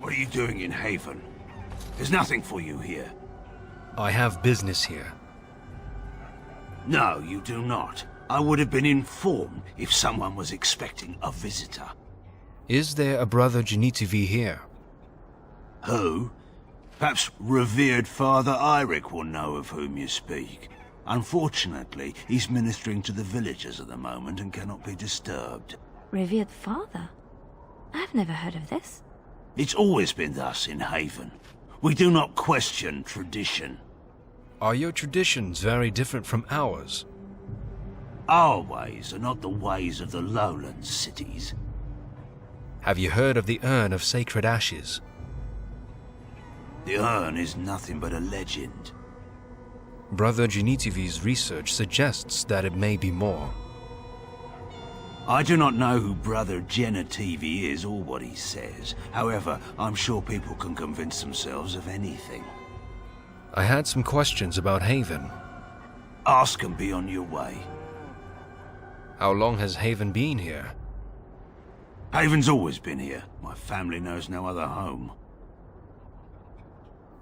What are you doing in Haven? There's nothing for you here. I have business here. No, you do not. I would have been informed if someone was expecting a visitor. Is there a Brother Genitivi here? Who? Perhaps revered Father Eirik will know of whom you speak. Unfortunately, he's ministering to the villagers at the moment and cannot be disturbed. Revered father? I've never heard of this. It's always been thus in Haven. We do not question tradition. Are your traditions very different from ours? Our ways are not the ways of the lowland cities. Have you heard of the Urn of Sacred Ashes? The urn is nothing but a legend. Brother Genitivi's research suggests that it may be more. I do not know who Brother Genitivi is or what he says. However, I'm sure people can convince themselves of anything. I had some questions about Haven. Ask and be on your way. How long has Haven been here? Haven's always been here. My family knows no other home.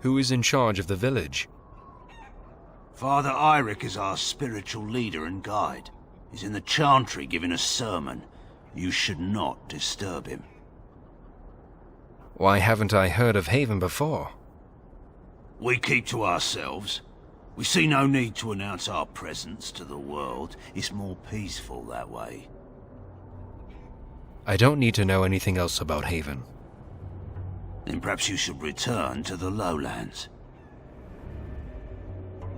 Who is in charge of the village? Father Eirik is our spiritual leader and guide. He's in the chantry giving a sermon. You should not disturb him. Why haven't I heard of Haven before? We keep to ourselves. We see no need to announce our presence to the world. It's more peaceful that way. I don't need to know anything else about Haven. Then perhaps you should return to the lowlands.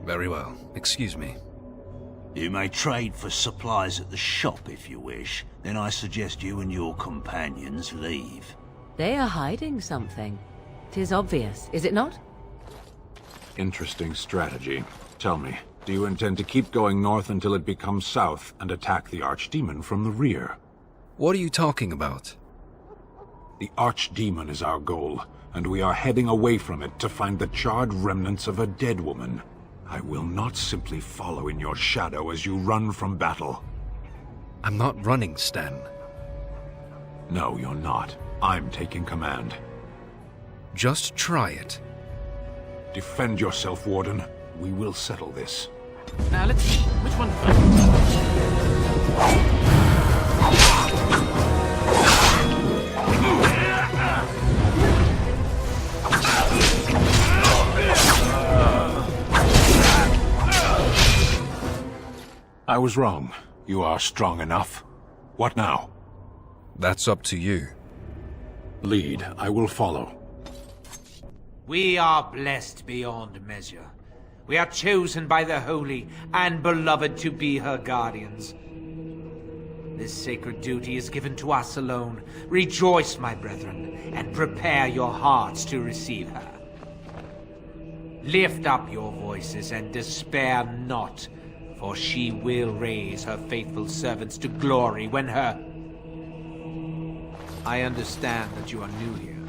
Very well. Excuse me. You may trade for supplies at the shop if you wish. Then I suggest you and your companions leave. They are hiding something. 'Tis obvious, is it not? Interesting strategy. Tell me, do you intend to keep going north until it becomes south and attack the Archdemon from the rear? What are you talking about? The Archdemon is our goal, and we are heading away from it to find the charred remnants of a dead woman. I will not simply follow in your shadow as you run from battle. I'm not running, Stan. No, you're not. I'm taking command. Just try it. Defend yourself, Warden. We will settle this. Now let's see. Which one? I was wrong. You are strong enough. What now? That's up to you. Lead. I will follow. We are blessed beyond measure. We are chosen by the holy and beloved to be her guardians. This sacred duty is given to us alone. Rejoice, my brethren, and prepare your hearts to receive her. Lift up your voices and despair not, for she will raise her faithful servants to glory when her... I understand that you are new here,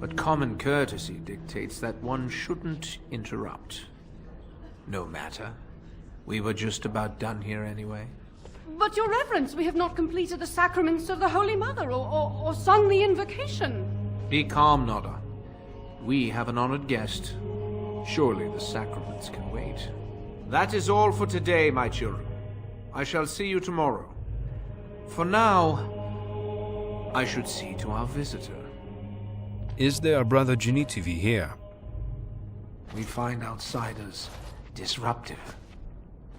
but common courtesy dictates that one shouldn't interrupt. No matter. We were just about done here anyway. But, Your Reverence, we have not completed the sacraments of the Holy Mother or sung the invocation. Be calm, Nodda. We have an honored guest. Surely the sacraments can wait. That is all for today, my children. I shall see you tomorrow. For now, I should see to our visitor. Is there a Brother Genitivi here? We find outsiders disruptive.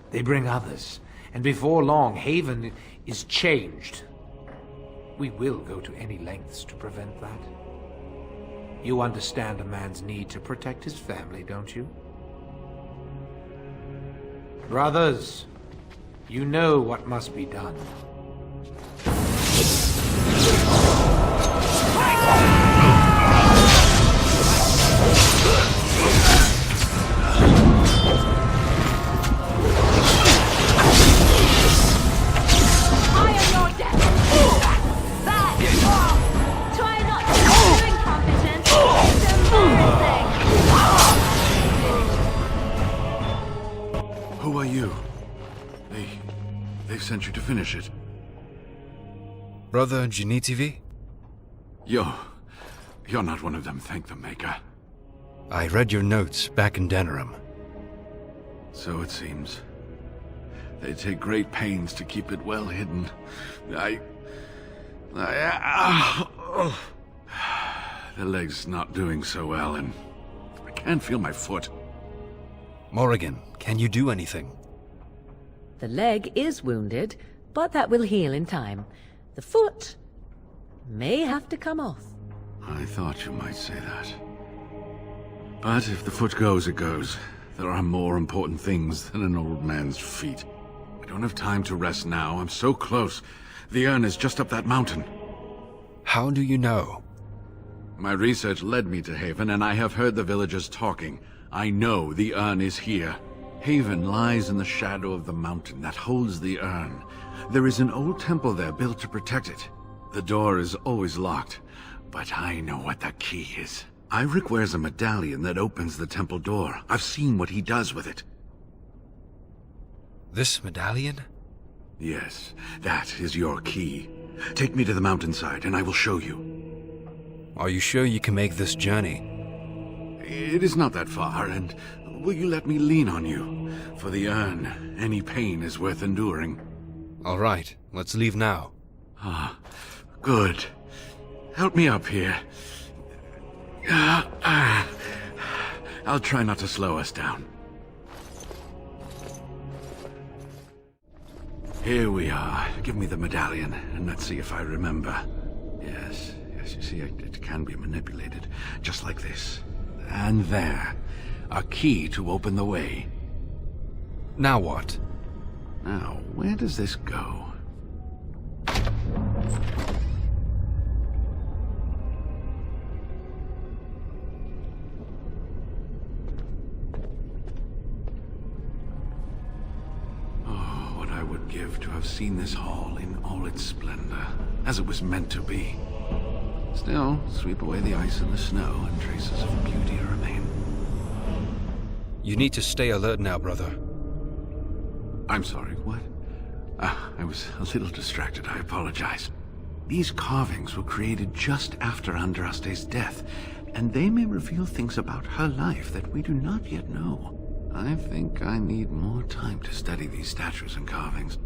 They bring others, and before long, Haven is changed. We will go to any lengths to prevent that. You understand a man's need to protect his family, don't you? Brothers, you know what must be done. sent you to finish it. Brother Genitivi? You're not one of them, thank the Maker. I read your notes back in Denerim. So it seems. They take great pains to keep it well hidden. The leg's not doing so well, and I can't feel my foot. Morrigan, can you do anything? The leg is wounded, but that will heal in time. The foot may have to come off. I thought you might say that. But if the foot goes, it goes. There are more important things than an old man's feet. I don't have time to rest now. I'm so close. The urn is just up that mountain. How do you know? My research led me to Haven, and I have heard the villagers talking. I know the urn is here. Haven lies in the shadow of the mountain that holds the urn. There is an old temple there built to protect it. The door is always locked, but I know what the key is. Iric wears a medallion that opens the temple door. I've seen what he does with it. This medallion? Yes, that is your key. Take me to the mountainside, and I will show you. Are you sure you can make this journey? It is not that far, and will you let me lean on you? For the urn, any pain is worth enduring. All right, let's leave now. Ah, good. Help me up here. I'll try not to slow us down. Here we are. Give me the medallion, and let's see if I remember. Yes, you see, it can be manipulated, just like this. And there. A key to open the way. Now what? Now, where does this go? Oh, what I would give to have seen this hall in all its splendor, as it was meant to be. Still, sweep away the ice and the snow, and traces of beauty remain. You need to stay alert now, brother. I'm sorry, what? I was a little distracted, I apologize. These carvings were created just after Andraste's death, and they may reveal things about her life that we do not yet know. I think I need more time to study these statues and carvings.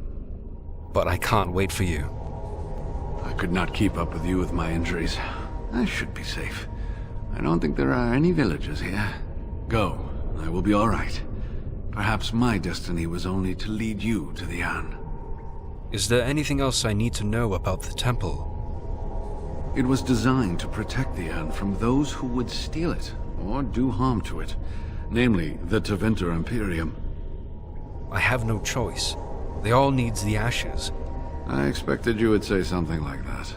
But I can't wait for you. I could not keep up with you with my injuries. I should be safe. I don't think there are any villagers here. Go. I will be all right. Perhaps my destiny was only to lead you to the urn. Is there anything else I need to know about the temple? It was designed to protect the urn from those who would steal it or do harm to it, namely the Tevinter Imperium. I have no choice. They all needs the ashes. I expected you would say something like that.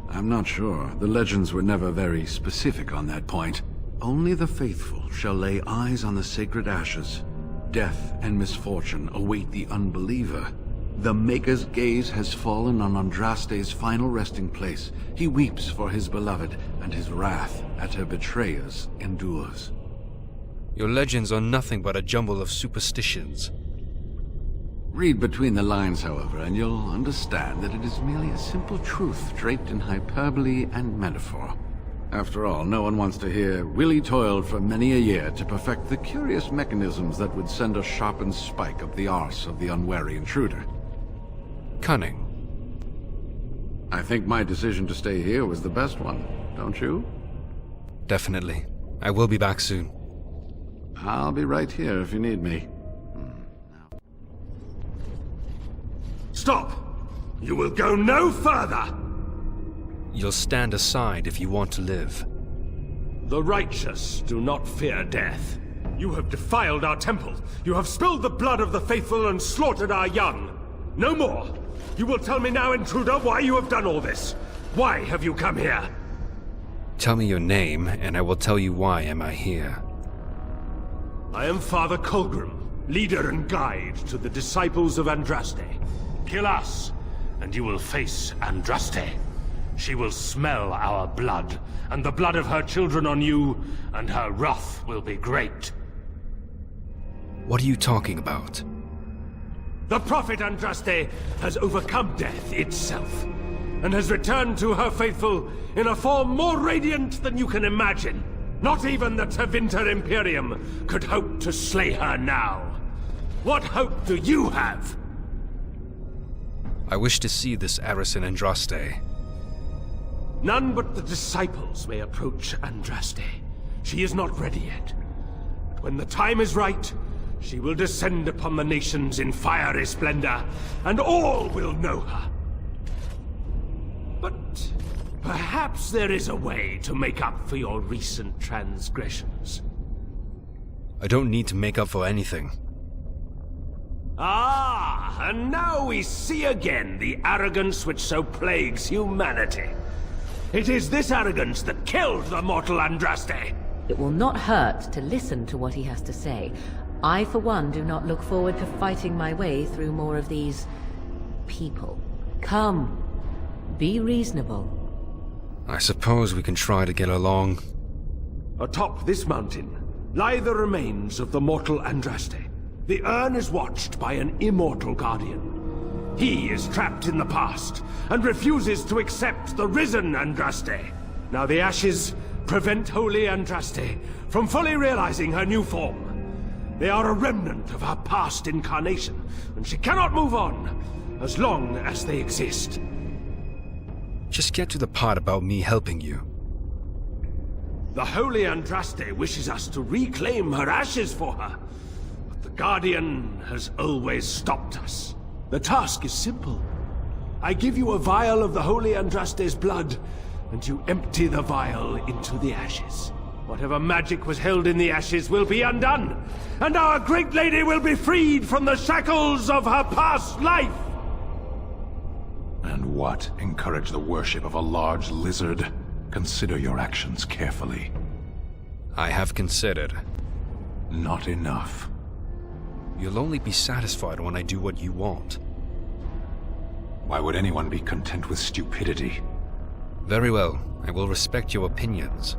I'm not sure. The legends were never very specific on that point. Only the faithful shall lay eyes on the sacred ashes. Death and misfortune await the unbeliever. The Maker's gaze has fallen on Andraste's final resting place. He weeps for his beloved, and his wrath at her betrayers endures. Your legends are nothing but a jumble of superstitions. Read between the lines, however, and you'll understand that it is merely a simple truth draped in hyperbole and metaphor. After all, no one wants to hear Willie toiled for many a year to perfect the curious mechanisms that would send a sharpened spike up the arse of the unwary intruder. Cunning. I think my decision to stay here was the best one, don't you? Definitely. I will be back soon. I'll be right here if you need me. Stop! You will go no further! You'll stand aside if you want to live. The righteous do not fear death. You have defiled our temple. You have spilled the blood of the faithful and slaughtered our young. No more! You will tell me now, intruder, why you have done all this. Why have you come here? Tell me your name, and I will tell you why am I here. I am Father Colgrim, leader and guide to the disciples of Andraste. Kill us, and you will face Andraste. She will smell our blood, and the blood of her children on you, and her wrath will be great. What are you talking about? The prophet Andraste has overcome death itself, and has returned to her faithful in a form more radiant than you can imagine. Not even the Tevinter Imperium could hope to slay her now. What hope do you have? I wish to see this heiress in Andraste. None but the disciples may approach Andraste. She is not ready yet. But when the time is right, she will descend upon the nations in fiery splendor, and all will know her. But perhaps there is a way to make up for your recent transgressions. I don't need to make up for anything. Ah, and now we see again the arrogance which so plagues humanity. It is this arrogance that killed the mortal Andraste. It will not hurt to listen to what he has to say. I, for one, do not look forward to fighting my way through more of these people. Come, be reasonable. I suppose we can try to get along. Atop this mountain lie the remains of the mortal Andraste. The urn is watched by an immortal guardian. He is trapped in the past and refuses to accept the risen Andraste. Now the ashes prevent holy Andraste from fully realizing her new form. They are a remnant of her past incarnation, and she cannot move on as long as they exist. Just get to the part about me helping you. The holy Andraste wishes us to reclaim her ashes for her, but the Guardian has always stopped us. The task is simple. I give you a vial of the holy Andraste's blood, and you empty the vial into the ashes. Whatever magic was held in the ashes will be undone, and our great lady will be freed from the shackles of her past life! And what? Encourage the worship of a large lizard? Consider your actions carefully. I have considered. Not enough. You'll only be satisfied when I do what you want. Why would anyone be content with stupidity? Very well. I will respect your opinions.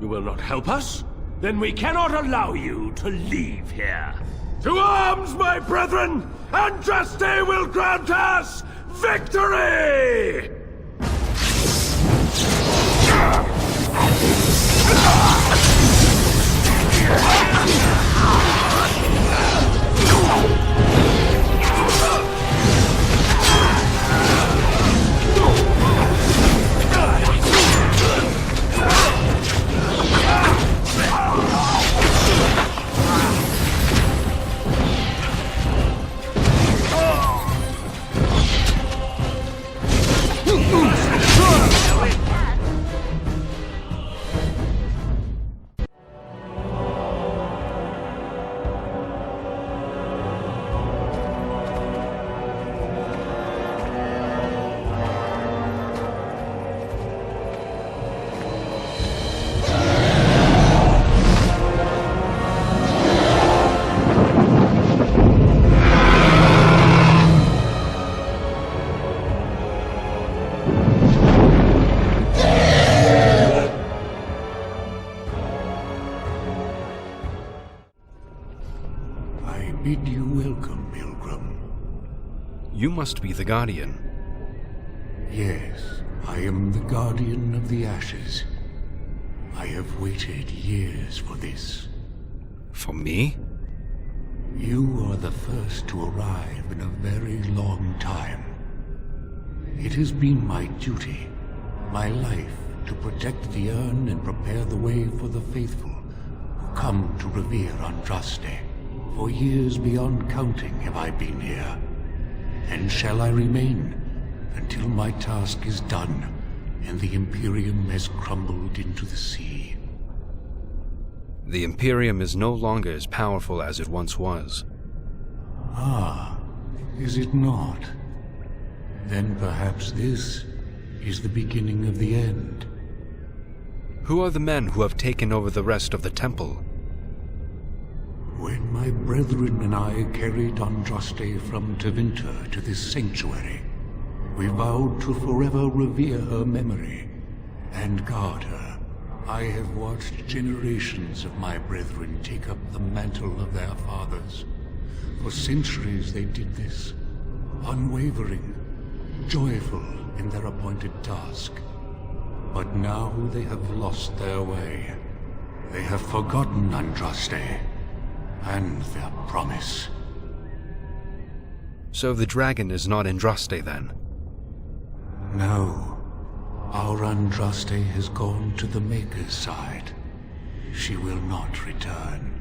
You will not help us? Then we cannot allow you to leave here. To arms, my brethren! Andraste will grant us victory! Bid you welcome, Pilgrim. You must be the Guardian. Yes, I am the Guardian of the Ashes. I have waited years for this. For me? You are the first to arrive in a very long time. It has been my duty, my life, to protect the urn and prepare the way for the faithful who come to revere Andraste. For years beyond counting have I been here, and shall I remain until my task is done and the Imperium has crumbled into the sea. The Imperium is no longer as powerful as it once was. Ah, is it not? Then perhaps this is the beginning of the end. Who are the men who have taken over the rest of the temple? When my brethren and I carried Andraste from Tevinter to this sanctuary, we vowed to forever revere her memory and guard her. I have watched generations of my brethren take up the mantle of their fathers, For centuries they did this, unwavering, joyful in their appointed task. But now they have lost their way. They have forgotten Andraste and their promise. So the dragon is not Andraste then? No. Our Andraste has gone to the Maker's side. She will not return.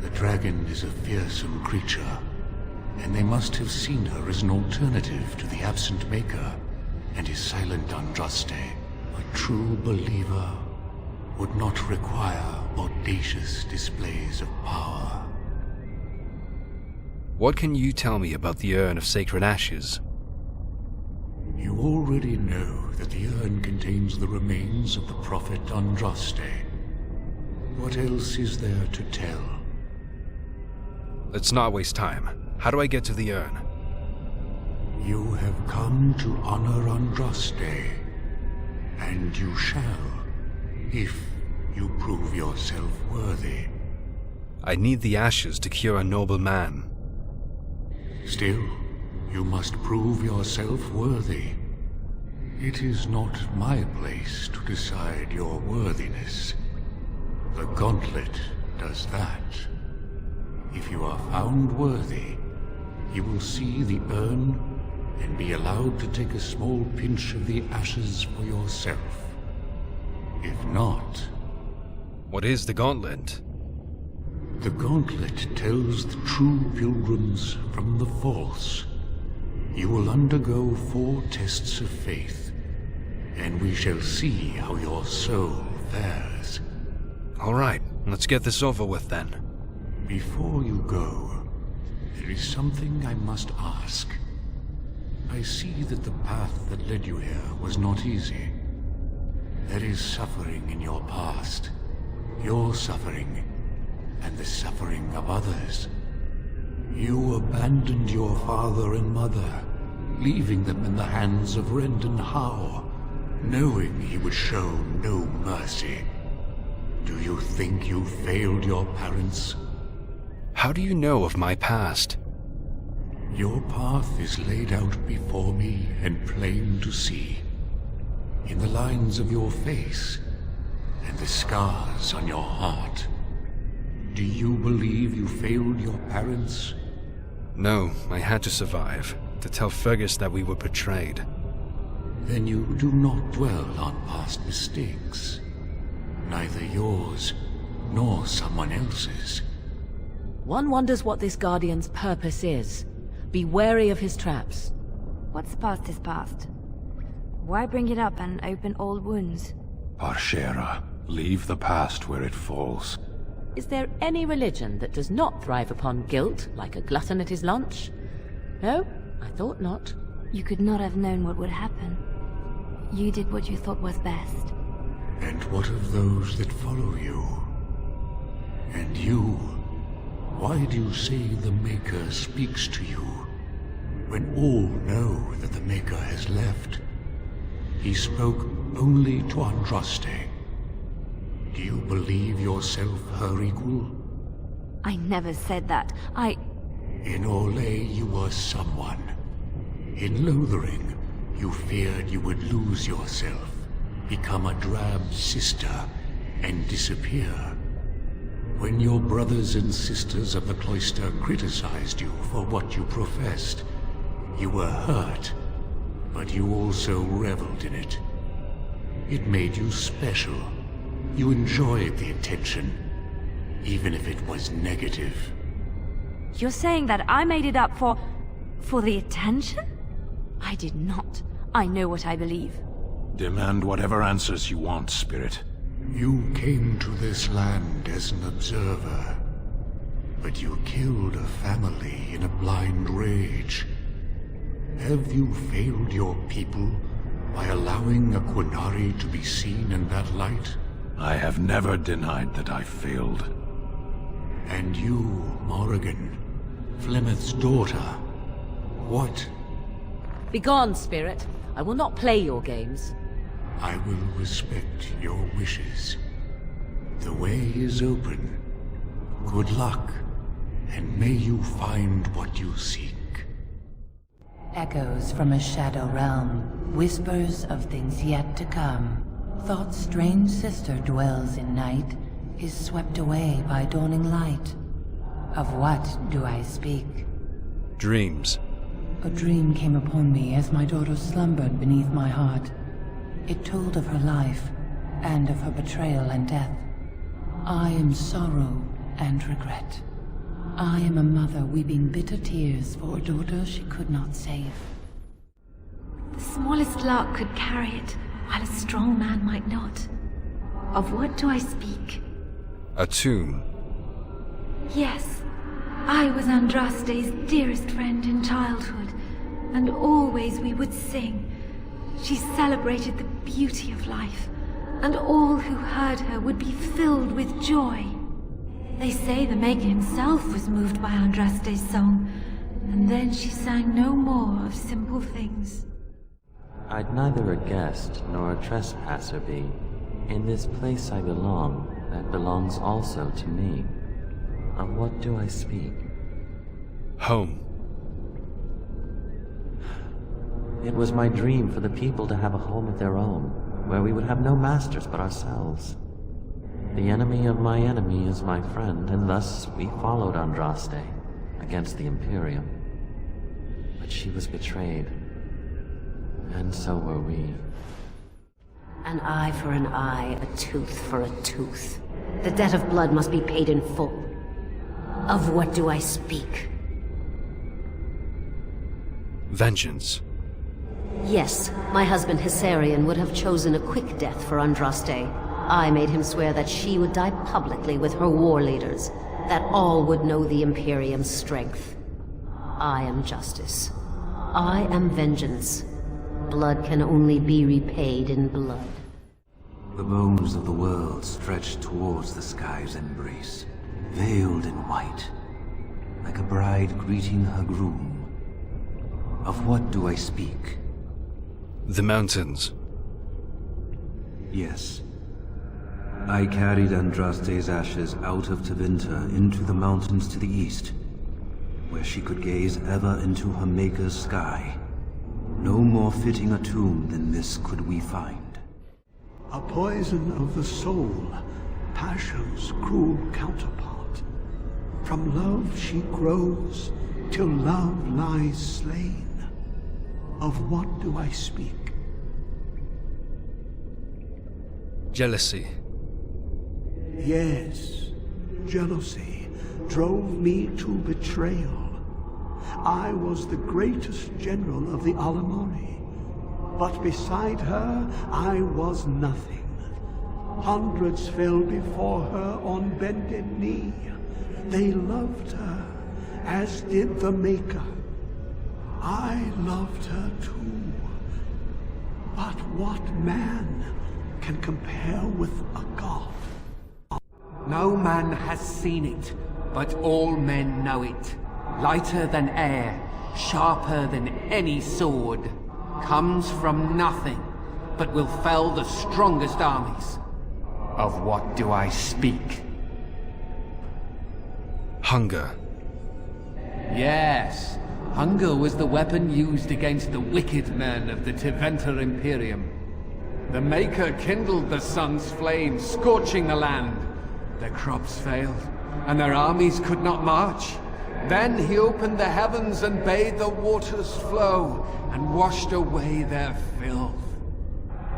The dragon is a fearsome creature, and they must have seen her as an alternative to the absent Maker and his silent Andraste. A true believer would not require audacious displays of power. What can you tell me about the Urn of Sacred Ashes? You already know that the urn contains the remains of the prophet Andraste. What else is there to tell? Let's not waste time. How do I get to the urn? You have come to honor Andraste, and you shall, if you prove yourself worthy. I need the ashes to cure a noble man. Still, you must prove yourself worthy. It is not my place to decide your worthiness. The gauntlet does that. If you are found worthy, you will see the urn and be allowed to take a small pinch of the ashes for yourself. If not... What is the gauntlet? The gauntlet tells the true pilgrims from the false. You will undergo 4 tests of faith, and we shall see how your soul fares. All right, let's get this over with then. Before you go, there is something I must ask. I see that the path that led you here was not easy. There is suffering in your past. Your suffering, and the suffering of others. You abandoned your father and mother, leaving them in the hands of Rendon Howe, knowing he would show no mercy. Do you think you failed your parents? How do you know of my past? Your path is laid out before me and plain to see. In the lines of your face, and the scars on your heart. Do you believe you failed your parents? No, I had to survive, to tell Fergus that we were betrayed. Then you do not dwell on past mistakes. Neither yours, nor someone else's. One wonders what this Guardian's purpose is. Be wary of his traps. What's past is past. Why bring it up and open old wounds? Parshera, leave the past where it falls. Is there any religion that does not thrive upon guilt, like a glutton at his lunch? No, I thought not. You could not have known what would happen. You did what you thought was best. And what of those that follow you? And you? Why do you say the Maker speaks to you, when all know that the Maker has left? He spoke only to Andraste. Do you believe yourself her equal? I never said that. In Orlais you were someone. In Lothering, you feared you would lose yourself, become a drab sister, and disappear. When your brothers and sisters of the cloister criticized you for what you professed, you were hurt, but you also reveled in it. It made you special. You enjoyed the attention, even if it was negative. You're saying that I made it up for the attention? I did not. I know what I believe. Demand whatever answers you want, Spirit. You came to this land as an observer, but you killed a family in a blind rage. Have you failed your people by allowing a Qunari to be seen in that light? I have never denied that I failed. And you, Morrigan, Flemeth's daughter, what? Begone, Spirit. I will not play your games. I will respect your wishes. The way is open. Good luck, and may you find what you seek. Echoes from a shadow realm, whispers of things yet to come. Thought's strange sister dwells in night, is swept away by dawning light. Of what do I speak? Dreams. A dream came upon me as my daughter slumbered beneath my heart. It told of her life, and of her betrayal and death. I am sorrow and regret. I am a mother weeping bitter tears for a daughter she could not save. The smallest lark could carry it, while a strong man might not. Of what do I speak? A tomb. Yes, I was Andraste's dearest friend in childhood, and always we would sing. She celebrated the beauty of life, and all who heard her would be filled with joy. They say the Maker himself was moved by Andraste's song, and then she sang no more of simple things. I'd neither a guest nor a trespasser be. In this place I belong, that belongs also to me. Of what do I speak? Home. It was my dream for the people to have a home of their own, where we would have no masters but ourselves. The enemy of my enemy is my friend, and thus we followed Andraste against the Imperium. But she was betrayed, and so were we. An eye for an eye, a tooth for a tooth. The debt of blood must be paid in full. Of what do I speak? Vengeance. Yes, my husband Hissarion would have chosen a quick death for Andraste. I made him swear that she would die publicly with her war leaders, that all would know the Imperium's strength. I am justice. I am vengeance. Blood can only be repaid in blood. The bones of the world stretch towards the sky's embrace, veiled in white, like a bride greeting her groom. Of what do I speak? The mountains. Yes. I carried Andraste's ashes out of Tevinter into the mountains to the east, where she could gaze ever into her Maker's sky. No more fitting a tomb than this could we find. A poison of the soul, passion's cruel counterpart. From love she grows, till love lies slain. Of what do I speak? Jealousy. Yes, jealousy drove me to betrayal. I was the greatest general of the Alamori, but beside her I was nothing. Hundreds fell before her on bended knee. They loved her, as did the Maker. I loved her too. But what man can compare with a god? No man has seen it, but all men know it. Lighter than air, sharper than any sword. Comes from nothing, but will fell the strongest armies. Of what do I speak? Hunger. Yes, hunger was the weapon used against the wicked men of the Tevinter Imperium. The Maker kindled the sun's flame, scorching the land. Their crops failed, and their armies could not march. Then he opened the heavens and bade the waters flow, and washed away their filth.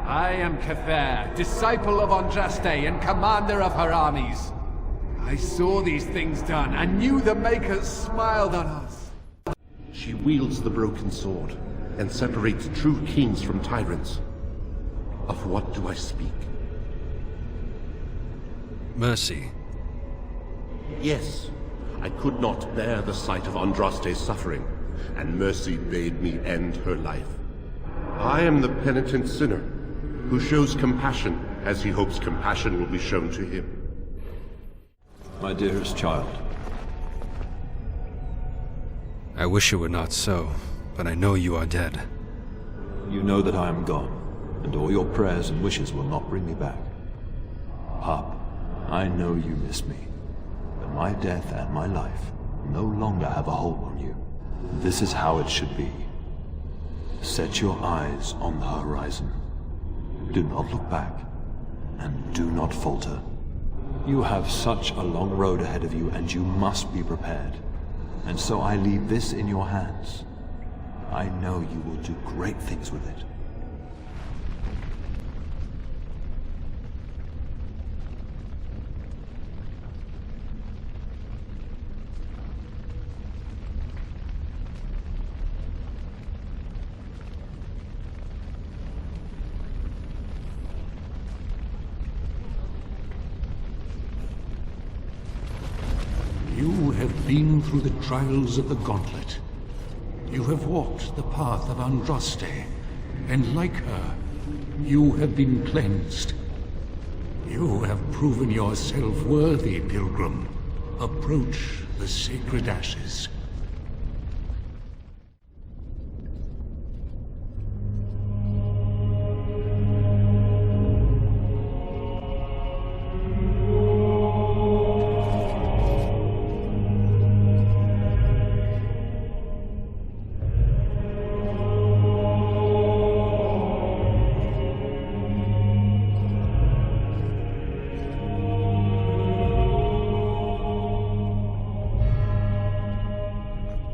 I am Cather, disciple of Andraste and commander of her armies. I saw these things done, and knew the Makers smiled on us. She wields the broken sword, and separates true kings from tyrants. Of what do I speak? Mercy. Yes, I could not bear the sight of Andraste's suffering, and mercy bade me end her life. I am the penitent sinner, who shows compassion as he hopes compassion will be shown to him. My dearest child. I wish it were not so, but I know you are dead. You know that I am gone, and all your prayers and wishes will not bring me back. Pup, I know you miss me, but my death and my life no longer have a hold on you. This is how it should be. Set your eyes on the horizon. Do not look back, and do not falter. You have such a long road ahead of you, and you must be prepared. And so I leave this in your hands. I know you will do great things with it. You have been through the trials of the Gauntlet. You have walked the path of Andraste, and like her, you have been cleansed. You have proven yourself worthy, Pilgrim. Approach the sacred ashes.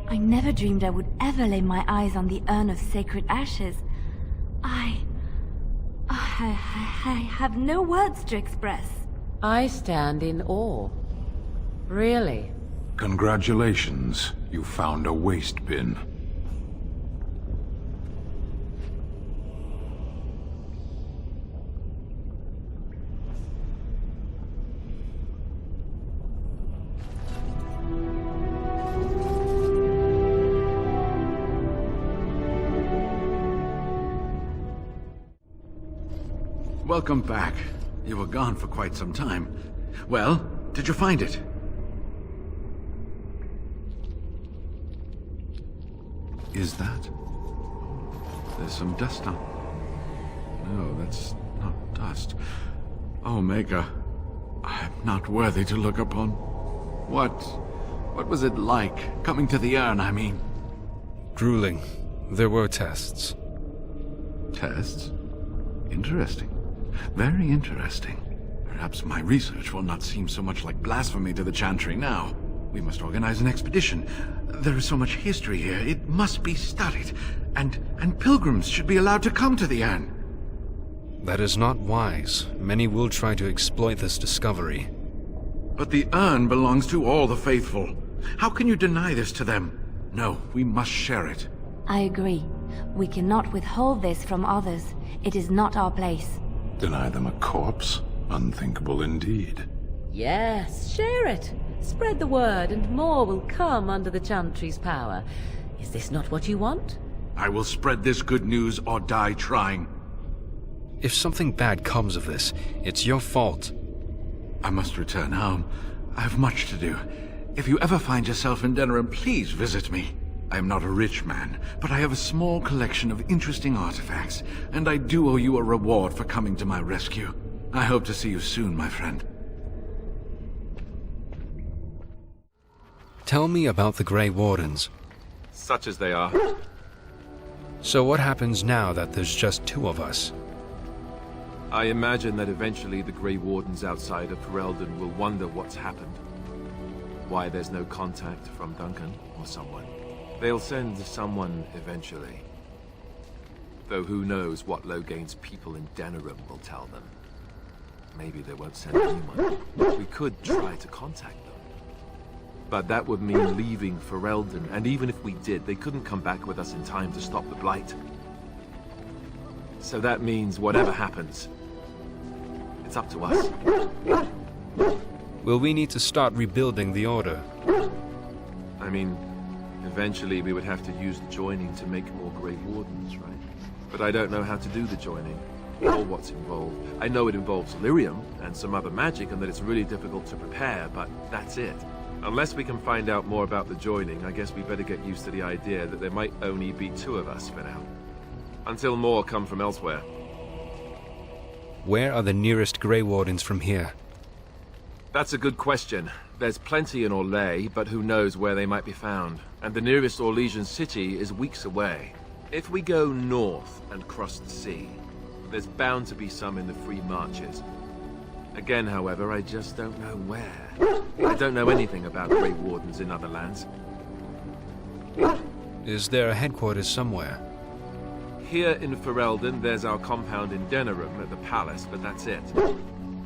I never dreamed I would ever lay my eyes on the urn of sacred ashes. I have no words to express. I stand in awe. Really? Congratulations, you found a waste bin. Welcome back. You were gone for quite some time. Well, did you find it? Is that? There's some dust on... No, that's not dust. Omega, I'm not worthy to look upon. What was it like, coming to the urn, I mean? Grueling. There were tests. Tests? Interesting. Very interesting. Perhaps my research will not seem so much like blasphemy to the Chantry now. We must organize an expedition. There is so much history here, it must be studied. And pilgrims should be allowed to come to the urn. That is not wise. Many will try to exploit this discovery. But the urn belongs to all the faithful. How can you deny this to them? No, we must share it. I agree. We cannot withhold this from others. It is not our place. Deny them a corpse? Unthinkable indeed. Yes, share it. Spread the word, and more will come under the Chantry's power. Is this not what you want? I will spread this good news or die trying. If something bad comes of this, it's your fault. I must return home. I have much to do. If you ever find yourself in Denerim, please visit me. I am not a rich man, but I have a small collection of interesting artifacts, and I do owe you a reward for coming to my rescue. I hope to see you soon, my friend. Tell me about the Grey Wardens. Such as they are. So what happens now that there's just two of us? I imagine that eventually the Grey Wardens outside of Ferelden will wonder what's happened. Why there's no contact from Duncan or someone. They'll send someone eventually. Though who knows what Logain's people in Denerim will tell them. Maybe they won't send anyone. We could try to contact them. But that would mean leaving Ferelden, and even if we did, they couldn't come back with us in time to stop the Blight. So that means whatever happens, it's up to us. Will we need to start rebuilding the Order? I mean, eventually we would have to use the joining to make more Grey Wardens, right? But I don't know how to do the joining, or what's involved. I know it involves lyrium and some other magic, and that it's really difficult to prepare, but that's it. Unless we can find out more about the joining, I guess we better get used to the idea that there might only be two of us for now. Until more come from elsewhere. Where are the nearest Grey Wardens from here? That's a good question. There's plenty in Orlais, but who knows where they might be found. And the nearest Orlesian city is weeks away. If we go north and cross the sea, there's bound to be some in the Free Marches. Again, however, I just don't know where. I don't know anything about Grey Wardens in other lands. Is there a headquarters somewhere? Here in Ferelden, there's our compound in Denerim at the palace, but that's it.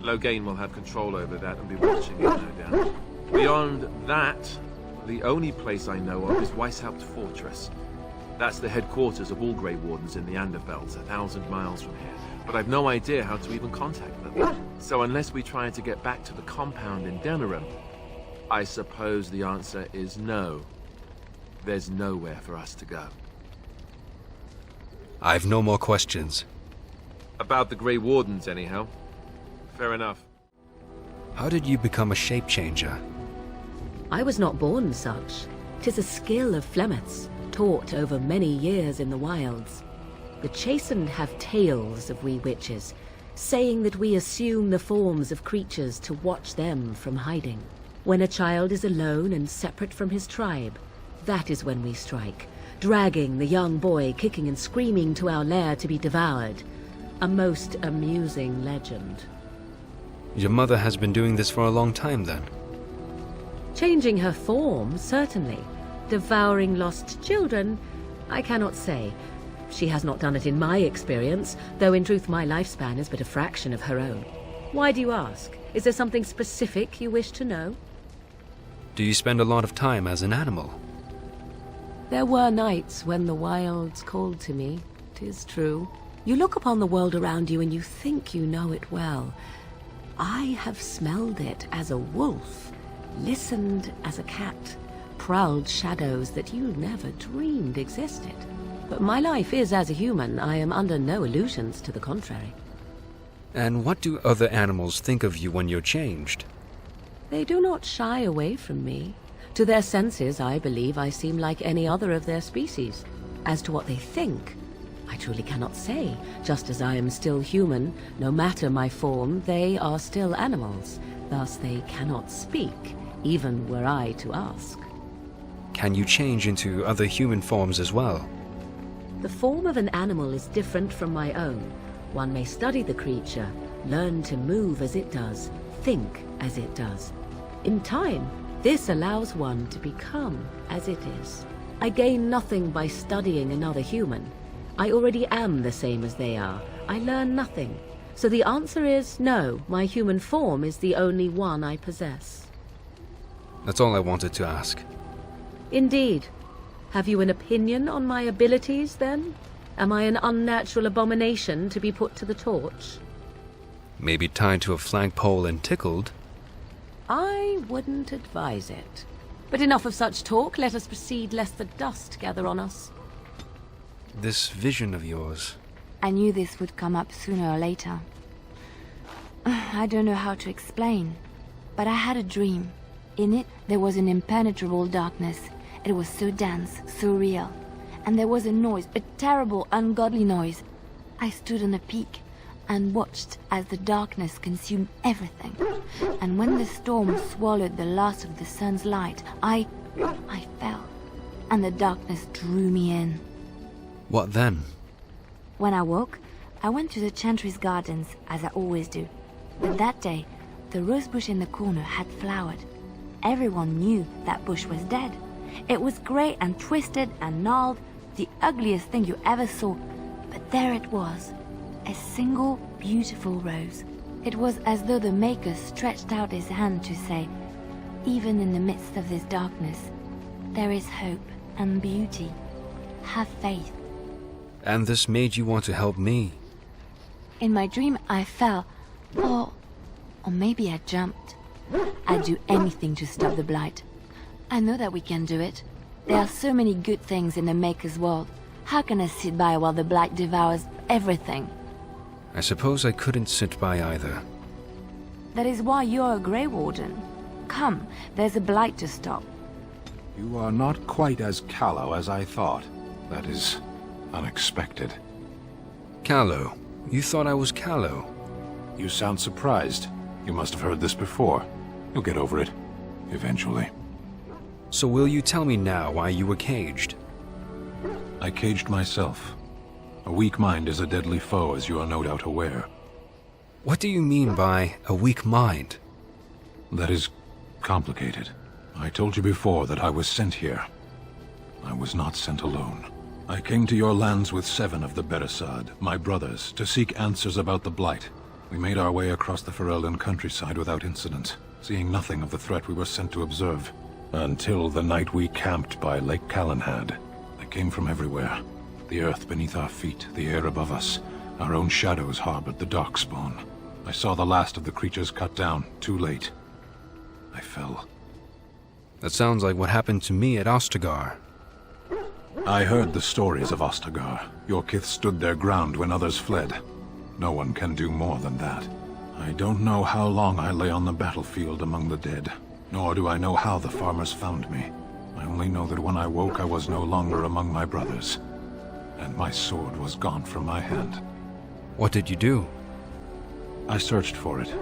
Loghain will have control over that and be watching it, no doubt. Beyond that, the only place I know of is Weishaupt Fortress. That's the headquarters of all Grey Wardens in the Andervelds, 1,000 miles from here. But I've no idea how to even contact them. So unless we try to get back to the compound in Denerim, I suppose the answer is no. There's nowhere for us to go. I've no more questions. About the Grey Wardens, anyhow. Fair enough. How did you become a shape changer? I was not born such. 'Tis a skill of Flemeth's, taught over many years in the wilds. The chastened have tales of we witches, saying that we assume the forms of creatures to watch them from hiding. When a child is alone and separate from his tribe, that is when we strike, dragging the young boy kicking and screaming to our lair to be devoured. A most amusing legend. Your mother has been doing this for a long time, then? Changing her form, certainly. Devouring lost children, I cannot say. She has not done it in my experience, though in truth my lifespan is but a fraction of her own. Why do you ask? Is there something specific you wish to know? Do you spend a lot of time as an animal? There were nights when the wilds called to me, 'tis true. You look upon the world around you and you think you know it well. I have smelled it as a wolf, listened as a cat, prowled shadows that you never dreamed existed. But my life is as a human. I am under no illusions to the contrary. And what do other animals think of you when you're changed? They do not shy away from me. To their senses, I believe I seem like any other of their species. As to what they think, I truly cannot say. Just as I am still human, no matter my form, they are still animals. Thus they cannot speak, even were I to ask. Can you change into other human forms as well? The form of an animal is different from my own. One may study the creature, learn to move as it does, think as it does. In time, this allows one to become as it is. I gain nothing by studying another human. I already am the same as they are. I learn nothing. So the answer is no, my human form is the only one I possess. That's all I wanted to ask. Indeed. Have you an opinion on my abilities, then? Am I an unnatural abomination to be put to the torch? Maybe tied to a flagpole and tickled? I wouldn't advise it. But enough of such talk. Let us proceed, lest the dust gather on us. This vision of yours... I knew this would come up sooner or later. I don't know how to explain, but I had a dream. In it, there was an impenetrable darkness. It was so dense, so real. And there was a noise, a terrible, ungodly noise. I stood on a peak and watched as the darkness consumed everything. And when the storm swallowed the last of the sun's light, I fell. And the darkness drew me in. What then? When I woke, I went to the Chantry's gardens, as I always do. But that day, the rose bush in the corner had flowered. Everyone knew that bush was dead. It was grey and twisted and gnarled, the ugliest thing you ever saw. But there it was, a single beautiful rose. It was as though the Maker stretched out his hand to say, even in the midst of this darkness, there is hope and beauty. Have faith. And this made you want to help me? In my dream, I fell. Or maybe I jumped. I'd do anything to stop the Blight. I know that we can do it. There are so many good things in the Maker's world. How can I sit by while the Blight devours everything? I suppose I couldn't sit by either. That is why you're a Grey Warden. Come, there's a Blight to stop. You are not quite as callow as I thought. That is unexpected. Callow? You thought I was callow? You sound surprised. You must have heard this before. You'll get over it. eventually. So will you tell me now why you were caged? I caged myself. A weak mind is a deadly foe, as you are no doubt aware. What do you mean by a weak mind? That is complicated. I told you before that I was sent here. I was not sent alone. I came to your lands with 7 of the Beresad, my brothers, to seek answers about the Blight. We made our way across the Ferelden countryside without incident, seeing nothing of the threat we were sent to observe. Until the night we camped by Lake Calenhad. They came from everywhere. The earth beneath our feet, the air above us. Our own shadows harbored the Darkspawn. I saw the last of the creatures cut down, too late. I fell. That sounds like what happened to me at Ostagar. I heard the stories of Ostagar. Your kith stood their ground when others fled. No one can do more than that. I don't know how long I lay on the battlefield among the dead, nor do I know how the farmers found me. I only know that when I woke I was no longer among my brothers, and my sword was gone from my hand. What did you do? I searched for it,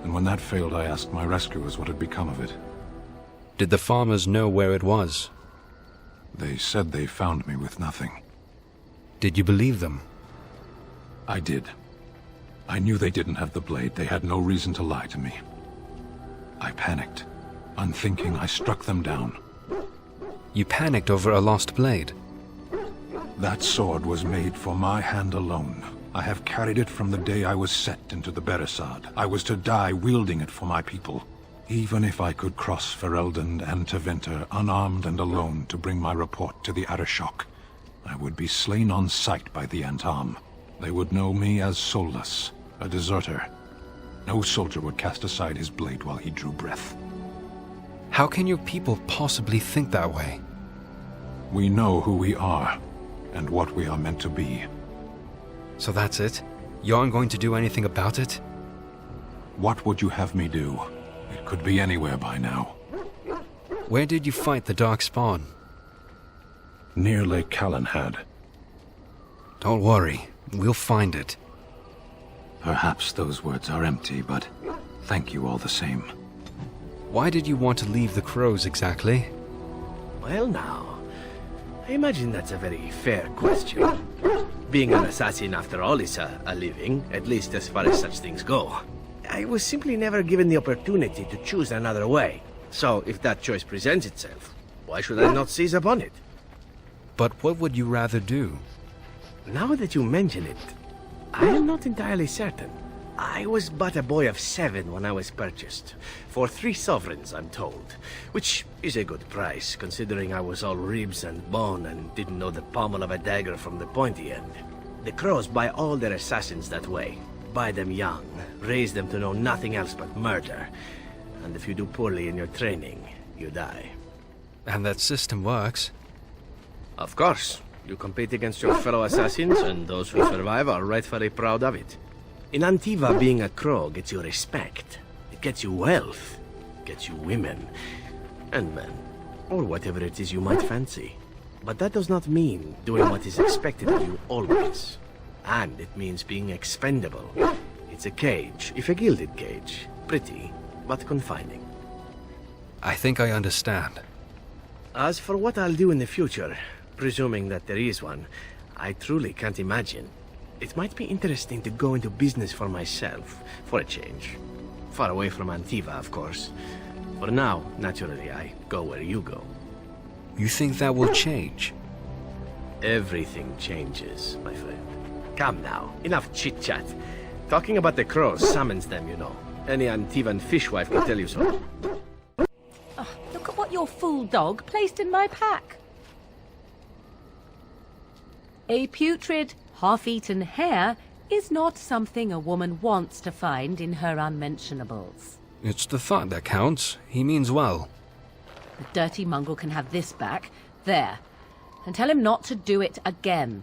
and when that failed I asked my rescuers what had become of it. Did the farmers know where it was? They said they found me with nothing. Did you believe them? I did. I knew they didn't have the blade. They had no reason to lie to me. I panicked. Unthinking, I struck them down. You panicked over a lost blade? That sword was made for my hand alone. I have carried it from the day I was set into the Beresad. I was to die wielding it for my people. Even if I could cross Ferelden and Tevinter unarmed and alone to bring my report to the Arishok, I would be slain on sight by the Antam. They would know me as soulless, a deserter. No soldier would cast aside his blade while he drew breath. How can your people possibly think that way? We know who we are, and what we are meant to be. So that's it? You aren't going to do anything about it? What would you have me do? It could be anywhere by now. Where did you fight the Darkspawn? Near Lake Calenhad. Don't worry, we'll find it. Perhaps those words are empty, but thank you all the same. Why did you want to leave the Crows exactly? Well now, I imagine that's a very fair question. Being an assassin after all is a living, at least as far as such things go. I was simply never given the opportunity to choose another way. So if that choice presents itself, why should I not seize upon it? But what would you rather do? Now that you mention it, I am not entirely certain. I was but a boy of 7 when I was purchased. For 3 sovereigns, I'm told. Which is a good price, considering I was all ribs and bone and didn't know the pommel of a dagger from the pointy end. The Crows buy all their assassins that way. Buy them young, raise them to know nothing else but murder. And if you do poorly in your training, you die. And that system works? Of course. You compete against your fellow assassins, and those who survive are rightfully proud of it. In Antiva, being a crow gets you respect. It gets you wealth. Gets you women. And men. Or whatever it is you might fancy. But that does not mean doing what is expected of you always. And it means being expendable. It's a cage, if a gilded cage. Pretty, but confining. I think I understand. As for what I'll do in the future, presuming that there is one, I truly can't imagine. It might be interesting to go into business for myself, for a change. Far away from Antiva, of course. For now, naturally, I go where you go. You think that will change? Everything changes, my friend. Come now, enough chit-chat. Talking about the crows summons them, you know. Any Antivan fishwife could tell you so. Oh, look at what your fool dog placed in my pack. A putrid, half-eaten hare is not something a woman wants to find in her unmentionables. It's the thought that counts. He means well. The dirty mongrel can have this back. There. And tell him not to do it again.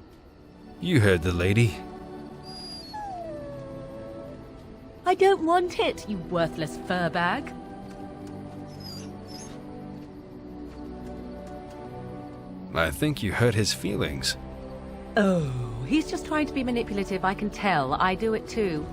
You heard the lady. I don't want it, you worthless fur bag. I think you hurt his feelings. Oh, he's just trying to be manipulative, I can tell. I do it too.